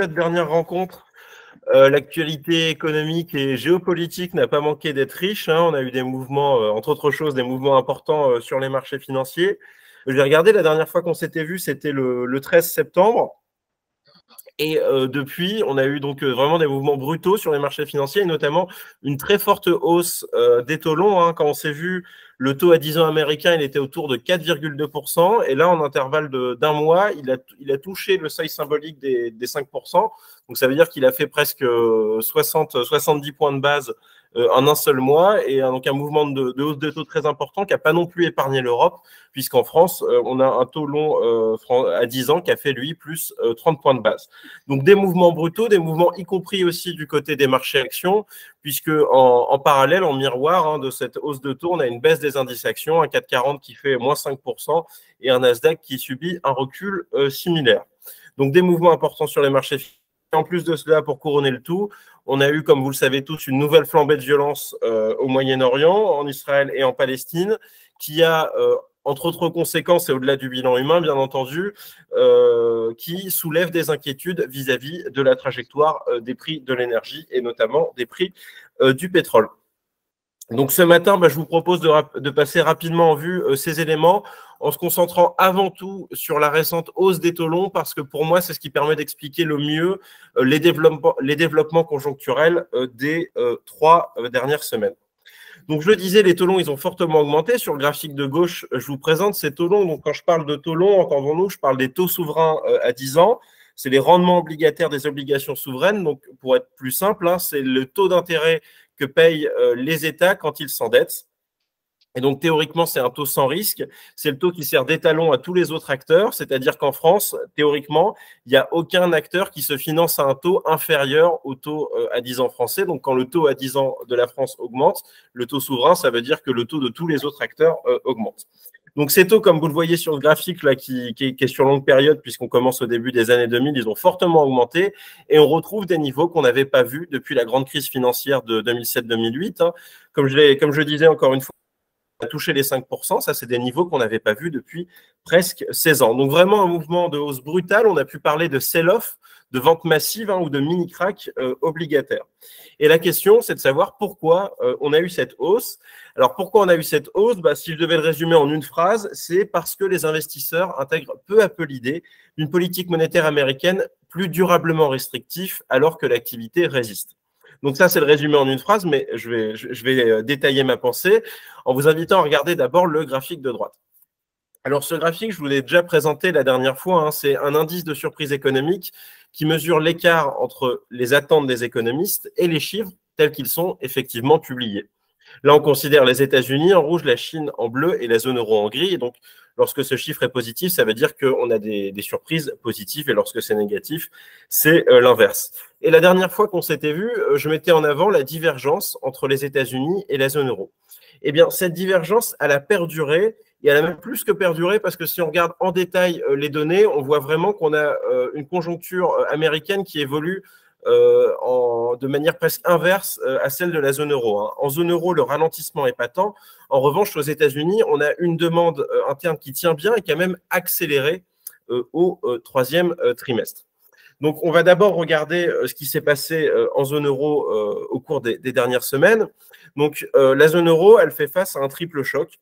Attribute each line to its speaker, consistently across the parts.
Speaker 1: notre dernière rencontre, l'actualité économique et géopolitique n'a pas manqué d'être riche, hein. On a eu des mouvements, entre autres choses, des mouvements importants sur les marchés financiers. Je vais regarder, la dernière fois qu'on s'était vu, c'était le 13 septembre. Et depuis, on a eu donc vraiment des mouvements brutaux sur les marchés financiers, et notamment une très forte hausse des taux longs, hein. Quand on s'est vu, le taux à 10 ans américain, il était autour de 4,2%. Et là, en intervalle d'un mois, il a touché le seuil symbolique des 5%. Donc, ça veut dire qu'il a fait presque 70 points de base en un seul mois. Et donc, un mouvement de hausse de taux très important qui n'a pas non plus épargné l'Europe, puisqu'en France, on a un taux long à 10 ans qui a fait, lui, plus 30 points de base. Donc, des mouvements brutaux, des mouvements y compris aussi du côté des marchés actions, puisque en parallèle, en miroir, hein, de cette hausse de taux, on a une baisse des indices actions, un CAC 40 qui fait moins 5% et un Nasdaq qui subit un recul similaire. Donc, des mouvements importants sur les marchés financiers. En plus de cela, pour couronner le tout, on a eu, comme vous le savez tous, une nouvelle flambée de violence au Moyen-Orient, en Israël et en Palestine, qui a, entre autres conséquences et au-delà du bilan humain, bien entendu, qui soulève des inquiétudes vis-à-vis de la trajectoire des prix de l'énergie et notamment des prix du pétrole. Donc ce matin, je vous propose de passer rapidement en vue ces éléments en se concentrant avant tout sur la récente hausse des taux longs, parce que pour moi, c'est ce qui permet d'expliquer le mieux les développements conjoncturels des 3 dernières semaines. Donc je le disais, les taux longs, ils ont fortement augmenté. Sur le graphique de gauche, je vous présente ces taux longs. Donc quand je parle de taux longs, entendons-nous, je parle des taux souverains à 10 ans. C'est les rendements obligataires des obligations souveraines. Donc pour être plus simple, hein, c'est le taux d'intérêt que payent les États quand ils s'endettent. Et donc, théoriquement, c'est un taux sans risque. C'est le taux qui sert d'étalon à tous les autres acteurs. C'est-à-dire qu'en France, théoriquement, il n'y a aucun acteur qui se finance à un taux inférieur au taux à 10 ans français. Donc, quand le taux à 10 ans de la France augmente, le taux souverain, ça veut dire que le taux de tous les autres acteurs augmente. Donc, ces taux, comme vous le voyez sur le graphique, là, qui est sur longue période, puisqu'on commence au début des années 2000, ils ont fortement augmenté et on retrouve des niveaux qu'on n'avait pas vus depuis la grande crise financière de 2007-2008. Hein. Comme je disais encore une fois, a touché les 5%, ça c'est des niveaux qu'on n'avait pas vus depuis presque 16 ans. Donc vraiment un mouvement de hausse brutale, on a pu parler de sell-off, de vente massive, hein, ou de mini-crack obligataire. Et la question, c'est de savoir pourquoi on a eu cette hausse. Alors pourquoi on a eu cette hausse? Si je devais le résumer en une phrase, c'est parce que les investisseurs intègrent peu à peu l'idée d'une politique monétaire américaine plus durablement restrictive alors que l'activité résiste. Donc ça, c'est le résumé en une phrase, mais je vais détailler ma pensée en vous invitant à regarder d'abord le graphique de droite. Alors ce graphique, je vous l'ai déjà présenté la dernière fois, hein, c'est un indice de surprise économique qui mesure l'écart entre les attentes des économistes et les chiffres tels qu'ils sont effectivement publiés. Là, on considère les États-Unis en rouge, la Chine en bleu et la zone euro en gris. Et donc, lorsque ce chiffre est positif, ça veut dire qu'on a des surprises positives. Et lorsque c'est négatif, c'est l'inverse. Et la dernière fois qu'on s'était vu, je mettais en avant la divergence entre les États-Unis et la zone euro. Eh bien, cette divergence, elle a perduré. Et elle a même plus que perduré, parce que si on regarde en détail les données, on voit vraiment qu'on a une conjoncture américaine qui évolue de manière presque inverse à celle de la zone euro. Hein. En zone euro, le ralentissement est patent. En revanche, aux États-Unis, on a une demande interne qui tient bien et qui a même accéléré au troisième trimestre. Donc, on va d'abord regarder ce qui s'est passé en zone euro au cours des dernières semaines. Donc, la zone euro, elle fait face à un triple choc.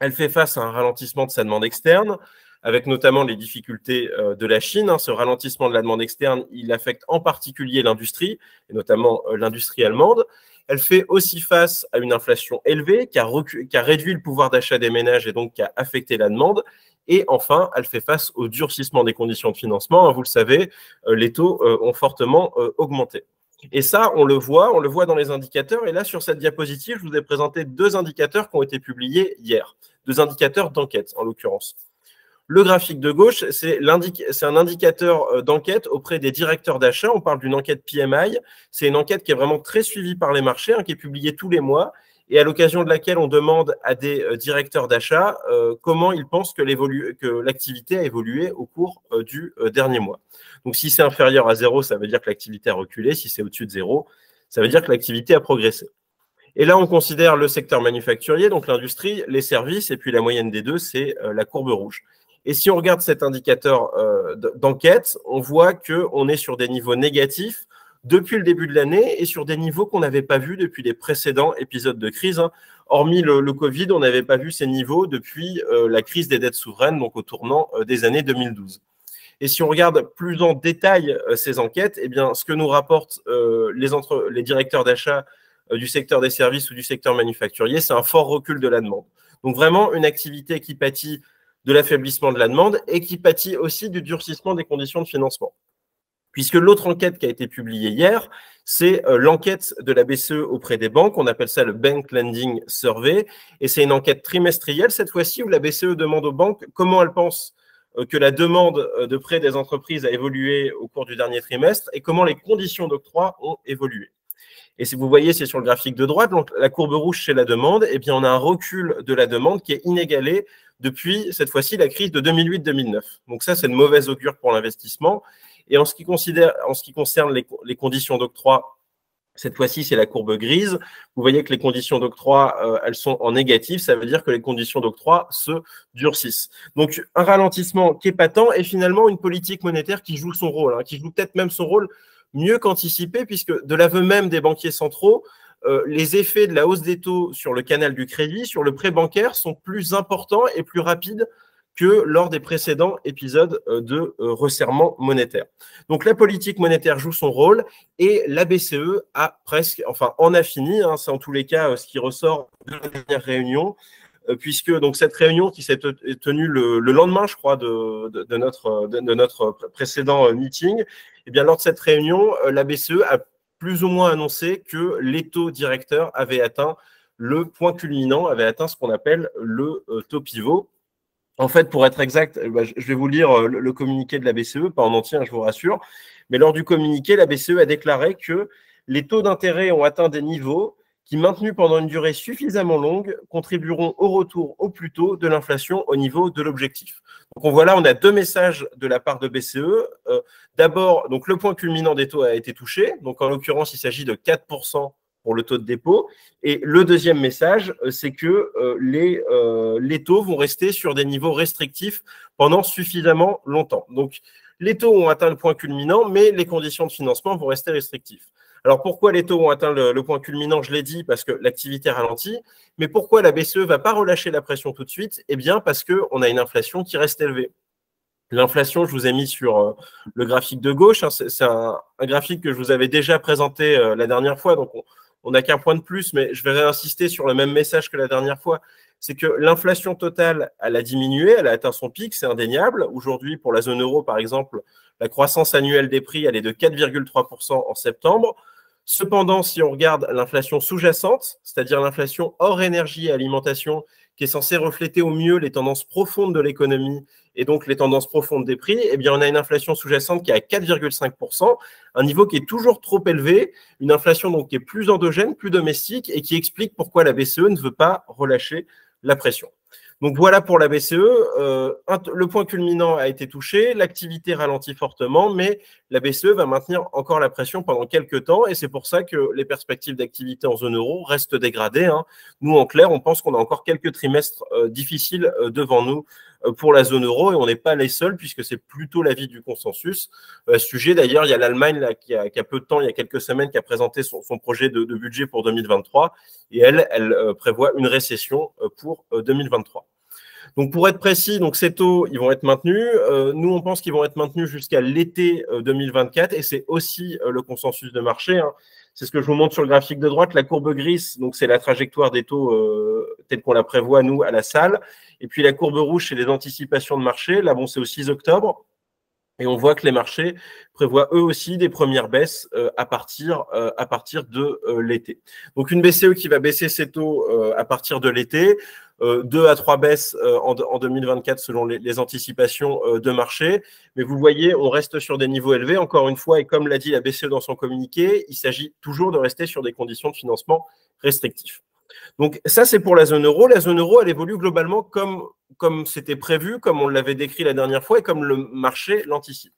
Speaker 1: Elle fait face à un ralentissement de sa demande externe, avec notamment les difficultés de la Chine. Hein. Ce ralentissement de la demande externe, il affecte en particulier l'industrie, et notamment l'industrie allemande. Elle fait aussi face à une inflation élevée qui a réduit le pouvoir d'achat des ménages et donc qui a affecté la demande. Et enfin, elle fait face au durcissement des conditions de financement. Hein. Vous le savez, les taux ont fortement augmenté. Et ça, on le voit dans les indicateurs. Et là, sur cette diapositive, je vous ai présenté 2 indicateurs qui ont été publiés hier. 2 indicateurs d'enquête, en l'occurrence. Le graphique de gauche, c'est un indicateur d'enquête auprès des directeurs d'achat. On parle d'une enquête PMI. C'est une enquête qui est vraiment très suivie par les marchés, hein, qui est publiée tous les mois, et à l'occasion de laquelle on demande à des directeurs d'achat comment ils pensent que l'activité a évolué au cours du dernier mois. Donc, si c'est inférieur à 0, ça veut dire que l'activité a reculé. Si c'est au-dessus de 0, ça veut dire que l'activité a progressé. Et là, on considère le secteur manufacturier, donc l'industrie, les services, et puis la moyenne des deux, c'est la courbe rouge. Et si on regarde cet indicateur d'enquête, on voit qu'on est sur des niveaux négatifs depuis le début de l'année et sur des niveaux qu'on n'avait pas vus depuis les précédents épisodes de crise, hein. Hormis le Covid, on n'avait pas vu ces niveaux depuis la crise des dettes souveraines, donc au tournant des années 2012. Et si on regarde plus en détail ces enquêtes, eh bien, ce que nous rapportent les directeurs d'achat du secteur des services ou du secteur manufacturier, c'est un fort recul de la demande. Donc vraiment une activité qui pâtit de l'affaiblissement de la demande et qui pâtit aussi du durcissement des conditions de financement. Puisque l'autre enquête qui a été publiée hier, c'est l'enquête de la BCE auprès des banques, on appelle ça le Bank Lending Survey, et c'est une enquête trimestrielle cette fois-ci où la BCE demande aux banques comment elles pensent que la demande de prêt des entreprises a évolué au cours du dernier trimestre et comment les conditions d'octroi ont évolué. Et si vous voyez, c'est sur le graphique de droite, donc la courbe rouge, c'est la demande, et bien on a un recul de la demande qui est inégalé depuis, cette fois-ci, la crise de 2008-2009. Donc ça, c'est de mauvaise augure pour l'investissement. Et en ce qui concerne les conditions d'octroi, cette fois-ci, c'est la courbe grise. Vous voyez que les conditions d'octroi, elles sont en négatif. Ça veut dire que les conditions d'octroi se durcissent. Donc, un ralentissement qui est patent et finalement une politique monétaire qui joue son rôle, hein, qui joue peut-être même son rôle mieux qu'anticipé, puisque de l'aveu même des banquiers centraux, les effets de la hausse des taux sur le canal du crédit, sur le prêt bancaire, sont plus importants et plus rapides que lors des précédents épisodes de resserrement monétaire. Donc la politique monétaire joue son rôle et la BCE a presque, enfin en a fini, hein, c'est en tous les cas ce qui ressort de la dernière réunion, puisque donc cette réunion qui s'est tenue le lendemain, je crois, de notre précédent meeting, eh bien lors de cette réunion, la BCE a plus ou moins annoncé que les taux directeurs avaient atteint le point culminant, avaient atteint ce qu'on appelle le taux pivot. En fait, pour être exact, je vais vous lire le communiqué de la BCE, pas en entier, hein, je vous rassure, mais lors du communiqué, la BCE a déclaré que les taux d'intérêt ont atteint des niveaux qui, maintenus pendant une durée suffisamment longue, contribueront au retour au plus tôt de l'inflation au niveau de l'objectif. Donc on voit là, on a deux messages de la part de BCE. D'abord, donc le point culminant des taux a été touché. Donc en l'occurrence, il s'agit de 4% pour le taux de dépôt. Et le deuxième message, c'est que les taux vont rester sur des niveaux restrictifs pendant suffisamment longtemps. Donc, les taux ont atteint le point culminant, mais les conditions de financement vont rester restrictives. Alors, pourquoi les taux ont atteint le point culminant? Je l'ai dit, parce que l'activité ralentit. Mais pourquoi la BCE ne va pas relâcher la pression tout de suite? Eh bien, parce qu'on a une inflation qui reste élevée. L'inflation, je vous ai mis sur le graphique de gauche. Hein, c'est un graphique que je vous avais déjà présenté la dernière fois, donc on n'a qu'un point de plus, mais je vais réinsister sur le même message que la dernière fois. C'est que l'inflation totale, elle a diminué, elle a atteint son pic, c'est indéniable. Aujourd'hui, pour la zone euro, par exemple, la croissance annuelle des prix, elle est de 4,3% en septembre. Cependant, si on regarde l'inflation sous-jacente, c'est-à-dire l'inflation hors énergie et alimentation, qui est censée refléter au mieux les tendances profondes de l'économie et donc les tendances profondes des prix, eh bien, on a une inflation sous-jacente qui est à 4,5%, un niveau qui est toujours trop élevé, une inflation donc qui est plus endogène, plus domestique et qui explique pourquoi la BCE ne veut pas relâcher la pression. Donc voilà pour la BCE, le point culminant a été touché, l'activité ralentit fortement, mais la BCE va maintenir encore la pression pendant quelques temps et c'est pour ça que les perspectives d'activité en zone euro restent dégradées, hein. Nous, en clair, on pense qu'on a encore quelques trimestres difficiles devant nous pour la zone euro et on n'est pas les seuls puisque c'est plutôt l'avis du consensus. À ce sujet, d'ailleurs, il y a l'Allemagne là, qui a peu de temps, il y a quelques semaines, qui a présenté son projet de budget pour 2023 et elle prévoit une récession pour 2023. Donc, pour être précis, donc ces taux, ils vont être maintenus. Nous, on pense qu'ils vont être maintenus jusqu'à l'été 2024 et c'est aussi le consensus de marché, hein. C'est ce que je vous montre sur le graphique de droite. La courbe grise, donc c'est la trajectoire des taux telle qu'on la prévoit, nous, à la salle. Et puis, la courbe rouge, c'est les anticipations de marché. Là, bon, c'est au 6 octobre. Et on voit que les marchés prévoient eux aussi des premières baisses à partir de l'été. Donc, une BCE qui va baisser ses taux à partir de l'été, 2 à 3 baisses en 2024 selon les anticipations de marché. Mais vous voyez, on reste sur des niveaux élevés, encore une fois, et comme l'a dit la BCE dans son communiqué, il s'agit toujours de rester sur des conditions de financement restrictifs. Donc ça, c'est pour la zone euro. La zone euro, elle évolue globalement comme c'était prévu, comme on l'avait décrit la dernière fois et comme le marché l'anticipe.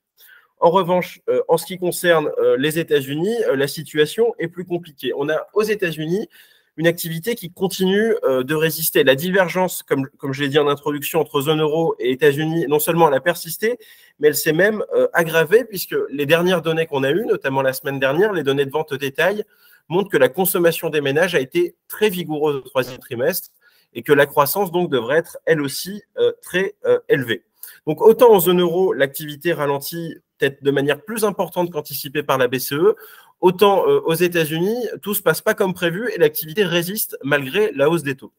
Speaker 1: En revanche, en ce qui concerne les États-Unis, la situation est plus compliquée. On a aux États-Unis une activité qui continue de résister. La divergence, comme je l'ai dit en introduction, entre zone euro et États-Unis, non seulement elle a persisté, mais elle s'est même aggravée, puisque les dernières données qu'on a eues, notamment la semaine dernière, les données de vente au détail, montrent que la consommation des ménages a été très vigoureuse au troisième trimestre et que la croissance donc devrait être elle aussi très élevée. Donc autant en zone euro, l'activité ralentit peut-être de manière plus importante qu'anticipée par la BCE, autant aux États-Unis, tout ne se passe pas comme prévu et l'activité résiste malgré la hausse des taux.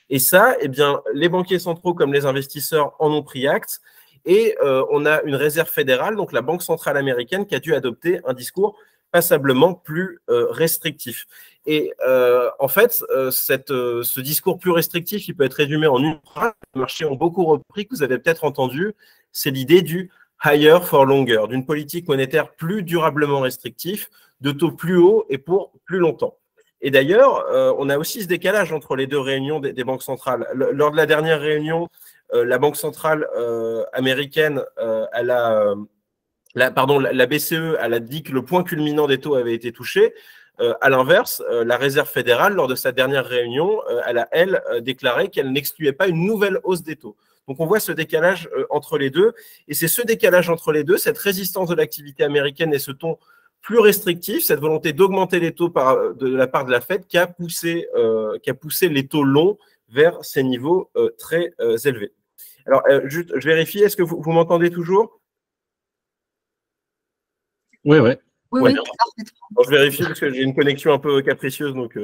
Speaker 1: Et ça, eh bien, les banquiers centraux comme les investisseurs en ont pris acte. Et on a une réserve fédérale, donc la Banque centrale américaine, qui a dû adopter un discours passablement plus restrictif. Et en fait, ce discours plus restrictif, il peut être résumé en une phrase. Les marchés ont beaucoup repris, que vous avez peut-être entendu, c'est l'idée du higher for longer, d'une politique monétaire plus durablement restrictive, de taux plus hauts et pour plus longtemps. Et d'ailleurs, on a aussi ce décalage entre les deux réunions des banques centrales. Lors de la dernière réunion, la Banque centrale américaine, la BCE, elle a dit que le point culminant des taux avait été touché. À l'inverse, la Réserve fédérale, lors de sa dernière réunion, elle a, elle, déclaré qu'elle n'excluait pas une nouvelle hausse des taux. Donc, on voit ce décalage entre les deux. Et c'est ce décalage entre les deux, cette résistance de l'activité américaine et ce ton plus restrictif, cette volonté d'augmenter les taux de la part de la Fed qui a poussé les taux longs vers ces niveaux très élevés. Alors, juste, je vérifie, est-ce que vous m'entendez toujours?
Speaker 2: Oui, oui.
Speaker 3: Oui.
Speaker 1: Je vérifie parce que j'ai une connexion un peu capricieuse, donc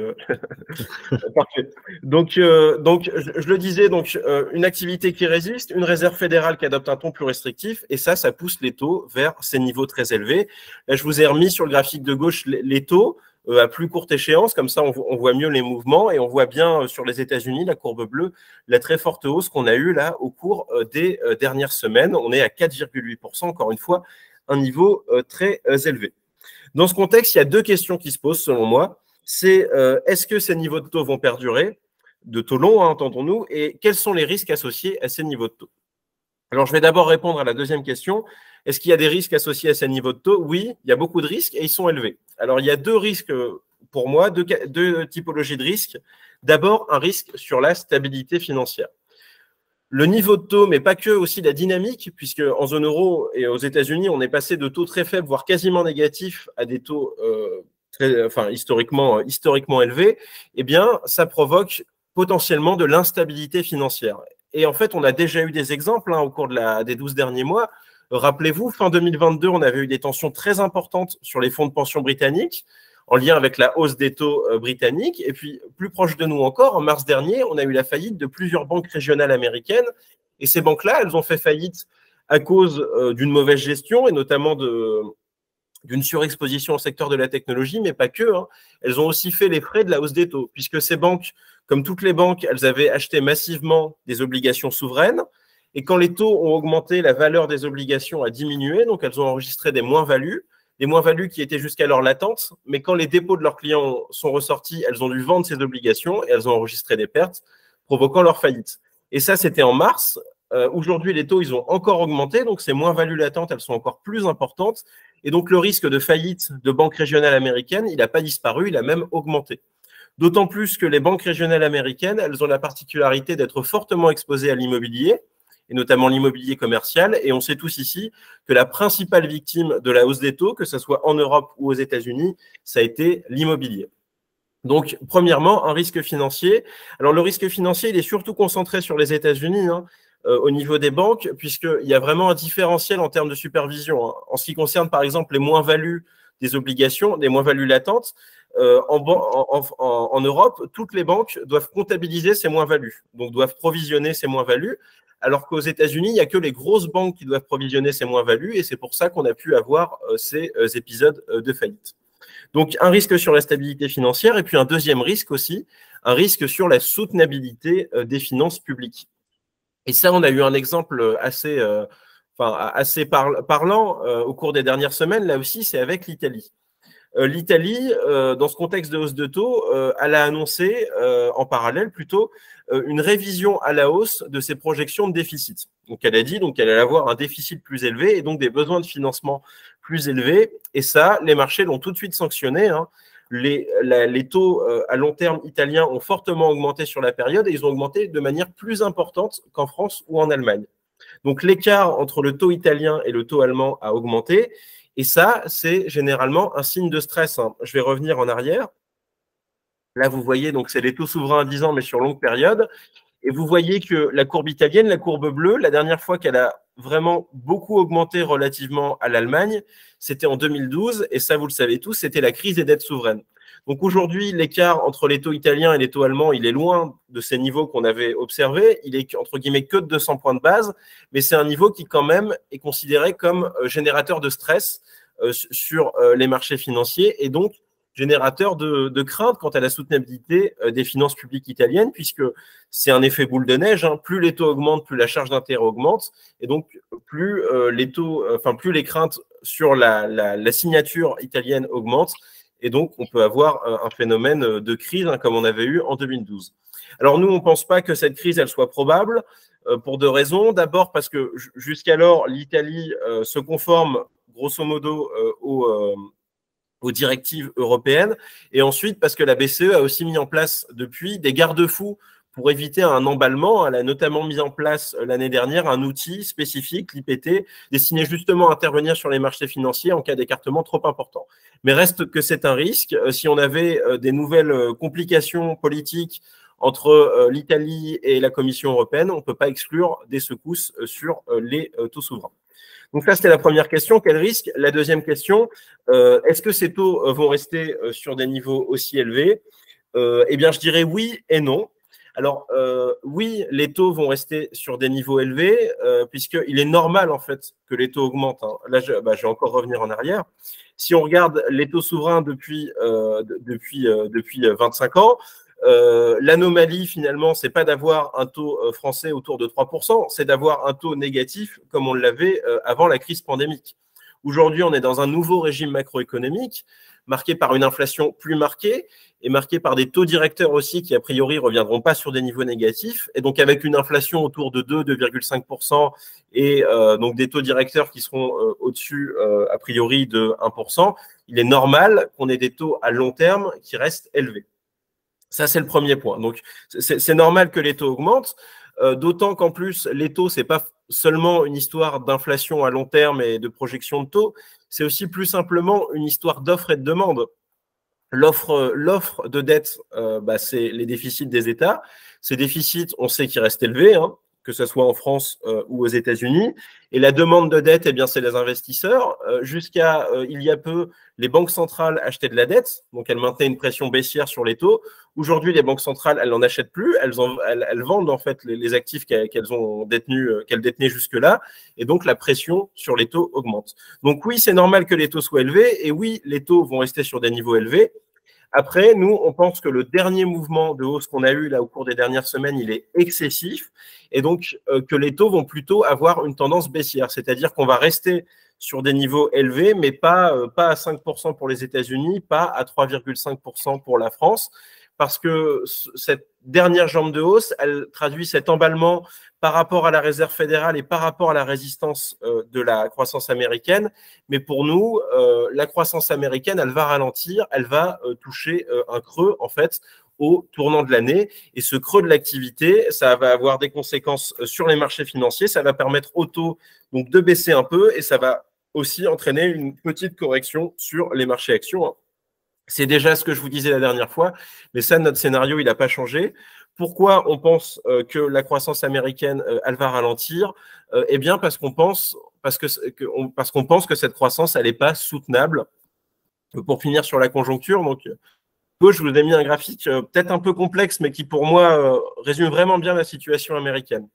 Speaker 1: parfait. Donc, je le disais, donc une activité qui résiste, une réserve fédérale qui adopte un ton plus restrictif, et ça pousse les taux vers ces niveaux très élevés. Là, je vous ai remis sur le graphique de gauche les taux à plus courte échéance, comme ça on voit mieux les mouvements, et on voit bien sur les États-Unis, la courbe bleue, la très forte hausse qu'on a eue là au cours des dernières semaines. On est à 4,8%, encore une fois, un niveau très élevé. Dans ce contexte, il y a deux questions qui se posent selon moi. C'est est-ce que ces niveaux de taux vont perdurer, de taux longs, hein, entendons-nous, et quels sont les risques associés à ces niveaux de taux? Alors, je vais d'abord répondre à la deuxième question. Est-ce qu'il y a des risques associés à ces niveaux de taux? Oui, il y a beaucoup de risques et ils sont élevés. Alors, il y a deux risques pour moi, deux typologies de risques. D'abord, un risque sur la stabilité financière. Le niveau de taux, mais pas que, aussi la dynamique, puisque en zone euro et aux États-Unis, on est passé de taux très faibles, voire quasiment négatifs, à des taux historiquement élevés. Eh bien, ça provoque potentiellement de l'instabilité financière. Et en fait, on a déjà eu des exemples au cours des 12 derniers mois. Rappelez-vous, fin 2022, on avait eu des tensions très importantes sur les fonds de pension britanniques, en lien avec la hausse des taux britanniques. Et puis, plus proche de nous encore, en mars dernier, on a eu la faillite de plusieurs banques régionales américaines. Et ces banques-là, elles ont fait faillite à cause d'une mauvaise gestion et notamment d'une surexposition au secteur de la technologie, mais pas que. Elles ont aussi fait les frais de la hausse des taux, puisque ces banques, comme toutes les banques, elles avaient acheté massivement des obligations souveraines. Et quand les taux ont augmenté, la valeur des obligations a diminué, donc elles ont enregistré des moins-values. Des moins-values qui étaient jusqu'alors latentes, mais quand les dépôts de leurs clients sont ressortis, elles ont dû vendre ces obligations et elles ont enregistré des pertes, provoquant leur faillite. Et ça, c'était en mars. Aujourd'hui, les taux, ils ont encore augmenté, donc ces moins-values latentes, elles sont encore plus importantes. Et donc, le risque de faillite de banques régionales américaines, il n'a pas disparu, il a même augmenté. D'autant plus que les banques régionales américaines, elles ont la particularité d'être fortement exposées à l'immobilier, et notamment l'immobilier commercial. Et on sait tous ici que la principale victime de la hausse des taux, que ce soit en Europe ou aux États-Unis, ça a été l'immobilier. Donc, premièrement, un risque financier. Alors, le risque financier, il est surtout concentré sur les États-Unis, au niveau des banques, puisqu'il y a vraiment un différentiel en termes de supervision. En ce qui concerne, par exemple, les moins-values des obligations, des moins-values latentes, en Europe, toutes les banques doivent comptabiliser ces moins-values, donc doivent provisionner ces moins-values, alors qu'aux États-Unis, il n'y a que les grosses banques qui doivent provisionner ces moins-values, et c'est pour ça qu'on a pu avoir ces épisodes de faillite. Donc, un risque sur la stabilité financière, et puis un deuxième risque aussi, un risque sur la soutenabilité des finances publiques. Et ça, on a eu un exemple assez parlant au cours des dernières semaines, là aussi, c'est avec l'Italie. L'Italie, dans ce contexte de hausse de taux, elle a annoncé, en parallèle plutôt, une révision à la hausse de ses projections de déficit. Donc, elle a dit qu'elle allait avoir un déficit plus élevé et donc des besoins de financement plus élevés. Et ça, les marchés l'ont tout de suite sanctionné. les taux à long terme italiens ont fortement augmenté sur la période et ils ont augmenté de manière plus importante qu'en France ou en Allemagne. Donc l'écart entre le taux italien et le taux allemand a augmenté et ça, c'est généralement un signe de stress. Je vais revenir en arrière. Là, vous voyez, donc c'est les taux souverains à 10 ans, mais sur longue période. Et vous voyez que la courbe italienne, la courbe bleue, la dernière fois qu'elle a vraiment beaucoup augmenté relativement à l'Allemagne, c'était en 2012. Et ça, vous le savez tous, c'était la crise des dettes souveraines. Donc aujourd'hui, l'écart entre les taux italiens et les taux allemands, il est loin de ces niveaux qu'on avait observés. Il est entre guillemets que de 200 points de base, mais c'est un niveau qui quand même est considéré comme générateur de stress sur les marchés financiers et donc générateur de crainte quant à la soutenabilité des finances publiques italiennes, puisque c'est un effet boule de neige. Plus les taux augmentent, plus la charge d'intérêt augmente, et donc plus plus les craintes sur la signature italienne augmentent, et donc on peut avoir un phénomène de crise comme on avait eu en 2012. Alors nous, on ne pense pas que cette crise elle soit probable pour deux raisons. D'abord parce que jusqu'alors, l'Italie se conforme grosso modo aux directives européennes, et ensuite parce que la BCE a aussi mis en place depuis des garde-fous pour éviter un emballement. Elle a notamment mis en place l'année dernière un outil spécifique, l'IPT, destiné justement à intervenir sur les marchés financiers en cas d'écartement trop important. Mais reste que c'est un risque. Si on avait des nouvelles complications politiques entre l'Italie et la Commission européenne, on ne peut pas exclure des secousses sur les taux souverains. Donc ça, c'était la première question. Quel risque? La deuxième question, est-ce que ces taux vont rester sur des niveaux aussi élevés? Eh bien, je dirais oui et non. Alors, oui, les taux vont rester sur des niveaux élevés, puisqu'il est normal, en fait, que les taux augmentent. Là, je vais encore revenir en arrière. Si on regarde les taux souverains depuis 25 ans, l'anomalie, finalement, c'est pas d'avoir un taux français autour de 3%, c'est d'avoir un taux négatif comme on l'avait avant la crise pandémique. Aujourd'hui, on est dans un nouveau régime macroéconomique marqué par une inflation plus marquée et marqué par des taux directeurs aussi qui, a priori, reviendront pas sur des niveaux négatifs. Et donc, avec une inflation autour de 2,5% et donc des taux directeurs qui seront au-dessus, a priori, de 1%, il est normal qu'on ait des taux à long terme qui restent élevés. Ça, c'est le premier point. Donc, c'est normal que les taux augmentent, d'autant qu'en plus, les taux, ce n'est pas seulement une histoire d'inflation à long terme et de projection de taux, c'est aussi plus simplement une histoire d'offre et de demande. L'offre de dette, c'est les déficits des États. Ces déficits, on sait qu'ils restent élevés, que ce soit en France ou aux États-Unis. Et la demande de dette, eh bien, c'est les investisseurs. Jusqu'à il y a peu, les banques centrales achetaient de la dette, donc elles maintenaient une pression baissière sur les taux. Aujourd'hui, les banques centrales, elles n'en achètent plus, elles vendent en fait les actifs qu'elles détenaient jusque-là, et donc la pression sur les taux augmente. Donc oui, c'est normal que les taux soient élevés, et oui, les taux vont rester sur des niveaux élevés. Après, nous, on pense que le dernier mouvement de hausse qu'on a eu là au cours des dernières semaines, il est excessif, et donc que les taux vont plutôt avoir une tendance baissière, c'est-à-dire qu'on va rester sur des niveaux élevés, mais pas à 5% pour les États-Unis, pas à 3,5% pour la France, parce que cette dernière jambe de hausse, elle traduit cet emballement par rapport à la Réserve fédérale et par rapport à la résistance de la croissance américaine. Mais pour nous, la croissance américaine, elle va ralentir, elle va toucher un creux, en fait, au tournant de l'année. Et ce creux de l'activité, ça va avoir des conséquences sur les marchés financiers, ça va permettre aux taux donc, de baisser un peu et ça va aussi entraîner une petite correction sur les marchés actions. C'est déjà ce que je vous disais la dernière fois, mais ça, notre scénario, il n'a pas changé. Pourquoi on pense que la croissance américaine, elle va ralentir? Eh bien, parce qu'on pense que cette croissance, elle n'est pas soutenable. Pour finir sur la conjoncture, donc, je vous ai mis un graphique peut-être un peu complexe, mais qui, pour moi, résume vraiment bien la situation américaine.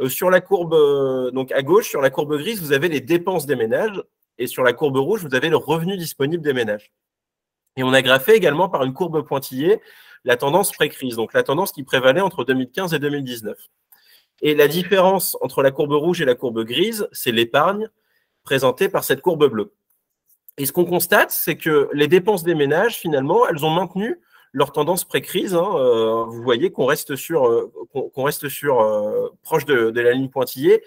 Speaker 1: Sur la courbe, donc à gauche, sur la courbe grise, vous avez les dépenses des ménages, et sur la courbe rouge, vous avez le revenu disponible des ménages. Et on a graphé également par une courbe pointillée la tendance pré-crise, donc la tendance qui prévalait entre 2015 et 2019. Et la différence entre la courbe rouge et la courbe grise, c'est l'épargne présentée par cette courbe bleue. Et ce qu'on constate, c'est que les dépenses des ménages, finalement, elles ont maintenu leur tendance pré-crise. Vous voyez qu'on reste sur proche de la ligne pointillée,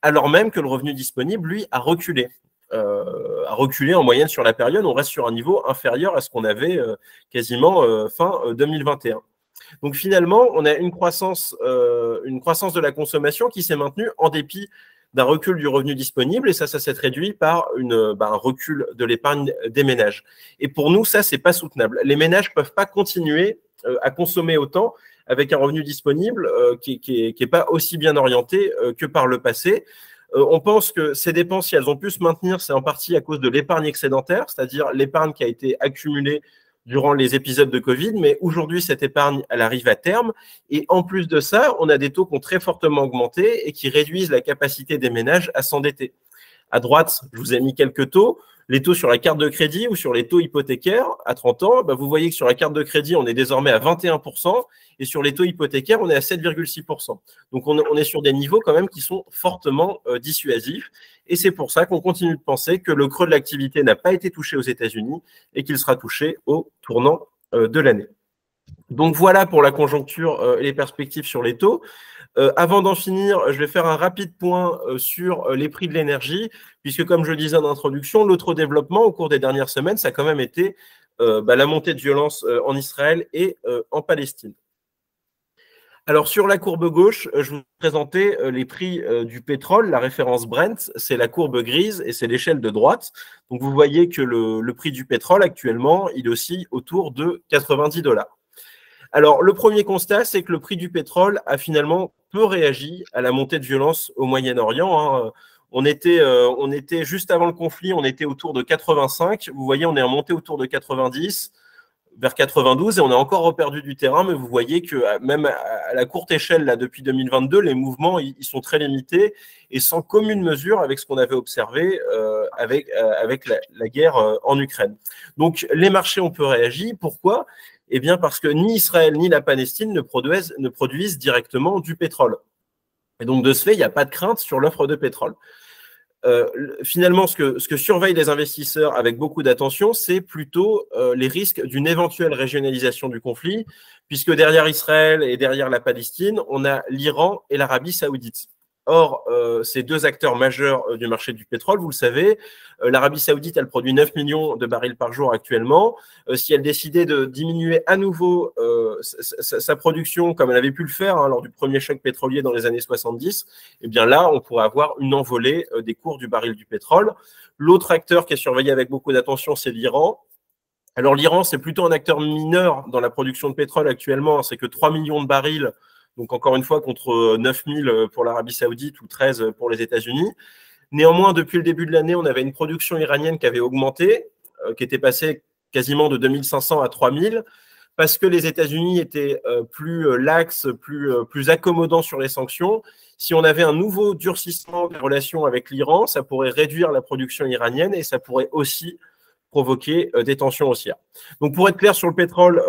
Speaker 1: alors même que le revenu disponible, lui, a reculé. a reculé en moyenne sur la période. On reste sur un niveau inférieur à ce qu'on avait quasiment fin 2021. Donc finalement, on a une croissance de la consommation qui s'est maintenue en dépit d'un recul du revenu disponible, et ça s'est réduit par un recul de l'épargne des ménages. Et pour nous, ça, c'est pas soutenable. Les ménages peuvent pas continuer à consommer autant avec un revenu disponible qui est pas aussi bien orienté que par le passé. On pense que ces dépenses, si elles ont pu se maintenir, c'est en partie à cause de l'épargne excédentaire, c'est-à-dire l'épargne qui a été accumulée durant les épisodes de Covid, mais aujourd'hui, cette épargne, elle arrive à terme. Et en plus de ça, on a des taux qui ont très fortement augmenté et qui réduisent la capacité des ménages à s'endetter. À droite, je vous ai mis quelques taux. Les taux sur la carte de crédit ou sur les taux hypothécaires à 30 ans, vous voyez que sur la carte de crédit, on est désormais à 21% et sur les taux hypothécaires, on est à 7,6%. Donc, on est sur des niveaux quand même qui sont fortement dissuasifs. Et c'est pour ça qu'on continue de penser que le creux de l'activité n'a pas été touché aux États-Unis et qu'il sera touché au tournant de l'année. Donc, voilà pour la conjoncture et les perspectives sur les taux. Avant d'en finir, je vais faire un rapide point sur les prix de l'énergie, puisque comme je le disais en introduction, l'autre développement au cours des dernières semaines, ça a quand même été la montée de violence en Israël et en Palestine. Alors sur la courbe gauche, je vous présentais les prix du pétrole, la référence Brent, c'est la courbe grise et c'est l'échelle de droite. Donc vous voyez que le prix du pétrole actuellement, il oscille autour de 90 $. Alors, le premier constat, c'est que le prix du pétrole a finalement peu réagi à la montée de violence au Moyen-Orient. On était juste avant le conflit, on était autour de 85. Vous voyez, on est remonté autour de 90, vers 92, et on a encore reperdu du terrain. Mais vous voyez que même à la courte échelle, là, depuis 2022, les mouvements ils sont très limités et sans commune mesure avec ce qu'on avait observé avec la guerre en Ukraine. Donc, les marchés ont peu réagi. Pourquoi ? Eh bien, parce que ni Israël ni la Palestine ne produisent directement du pétrole. Et donc, de ce fait, il n'y a pas de crainte sur l'offre de pétrole. Finalement, ce que surveillent les investisseurs avec beaucoup d'attention, c'est plutôt les risques d'une éventuelle régionalisation du conflit, puisque derrière Israël et derrière la Palestine, on a l'Iran et l'Arabie saoudite. Or, ces deux acteurs majeurs du marché du pétrole, vous le savez, l'Arabie saoudite, elle produit 9 millions de barils par jour actuellement. Si elle décidait de diminuer à nouveau sa production, comme elle avait pu le faire lors du premier choc pétrolier dans les années 70, eh bien là, on pourrait avoir une envolée des cours du baril du pétrole. L'autre acteur qui est surveillé avec beaucoup d'attention, c'est l'Iran. Alors l'Iran, c'est plutôt un acteur mineur dans la production de pétrole actuellement, c'est que 3 millions de barils. Donc, encore une fois, contre 9 000 pour l'Arabie saoudite ou 13 pour les États-Unis. Néanmoins, depuis le début de l'année, on avait une production iranienne qui avait augmenté, qui était passée quasiment de 2500 à 3000, parce que les États-Unis étaient plus laxes, plus accommodants sur les sanctions. Si on avait un nouveau durcissement des relations avec l'Iran, ça pourrait réduire la production iranienne et ça pourrait aussi provoquer des tensions haussières. Donc, pour être clair sur le pétrole,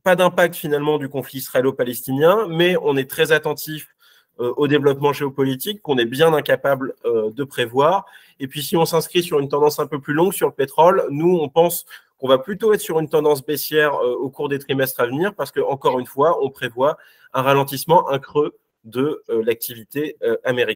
Speaker 1: pas d'impact finalement du conflit israélo-palestinien, mais on est très attentif au développement géopolitique qu'on est bien incapable de prévoir. Et puis, si on s'inscrit sur une tendance un peu plus longue sur le pétrole, nous, on pense qu'on va plutôt être sur une tendance baissière au cours des trimestres à venir parce que, encore une fois, on prévoit un ralentissement, un creux de l'activité américaine.